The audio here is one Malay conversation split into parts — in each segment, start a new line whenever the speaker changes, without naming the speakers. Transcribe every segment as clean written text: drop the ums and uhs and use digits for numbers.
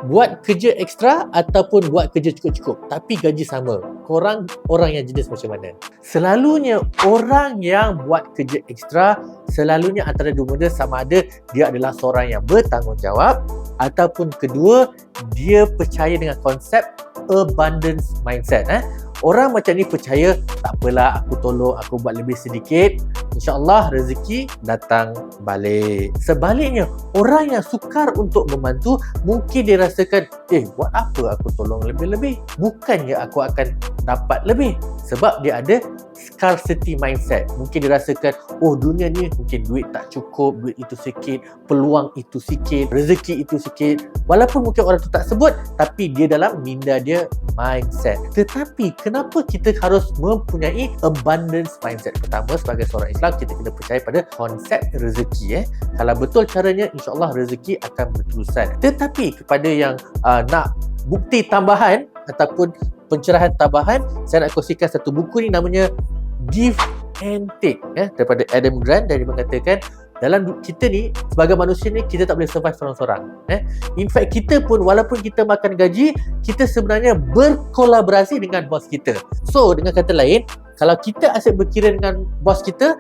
buat kerja ekstra ataupun buat kerja cukup-cukup tapi gaji sama, korang orang yang jenis macam mana? Selalunya orang yang buat kerja ekstra, selalunya antara dua benda, sama ada dia adalah seorang yang bertanggungjawab ataupun kedua, dia percaya dengan konsep abundance mindset. Orang macam ni percaya, tak apalah aku tolong, aku buat lebih sedikit, InsyaAllah rezeki datang balik. Sebaliknya, orang yang sukar untuk membantu, mungkin dia rasakan, buat apa aku tolong lebih-lebih? Bukannya aku akan dapat lebih. Sebab dia ada scarcity mindset. Mungkin dia rasakan, dunia ni mungkin duit tak cukup, duit itu sikit, peluang itu sikit, rezeki itu sikit. Walaupun mungkin orang tu tak sebut, tapi dia dalam minda dia mindset. Tetapi kenapa kita harus mempunyai abundance mindset? Pertama, sebagai seorang Islam, kita kena percaya pada konsep rezeki. Kalau betul caranya, insyaAllah rezeki akan berterusan. Tetapi kepada yang nak bukti tambahan ataupun pencerahan tambahan, saya nak kongsikan satu buku ni, namanya Give and Take, daripada Adam Grant. Dan dia mengatakan dalam kita ni, sebagai manusia ni, kita tak boleh survive seorang-seorang. In fact, kita pun walaupun kita makan gaji, kita sebenarnya berkolaborasi dengan bos kita. So, dengan kata lain, kalau kita asyik berkira dengan bos kita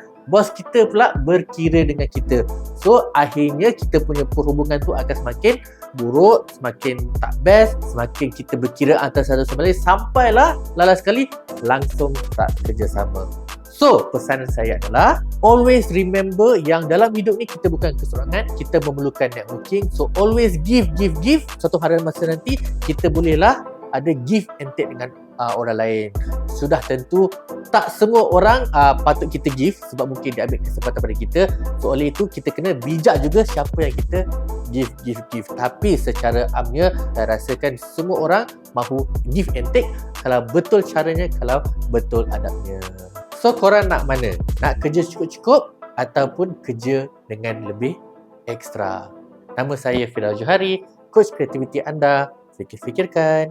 pula berkira dengan kita. So, akhirnya kita punya perhubungan tu akan semakin buruk, semakin tak best, semakin kita berkira antara satu sama lain, sampailah lala sekali langsung tak kerjasama. So, pesanan saya adalah always remember yang dalam hidup ni kita bukan keseorangan, kita memerlukan networking. So, always give. Suatu hari masa nanti kita bolehlah ada give and take dengan orang lain. Sudah tentu tak semua orang patut kita give, sebab mungkin dia ambil kesempatan pada kita. So, oleh itu kita kena bijak juga siapa yang kita give. Tapi secara amnya, saya rasakan semua orang mahu give and take kalau betul caranya, kalau betul adabnya. So, korang nak mana? Nak kerja cukup-cukup ataupun kerja dengan lebih ekstra? Nama saya Firdaus Johari, coach kreativiti anda. Fikir-fikirkan.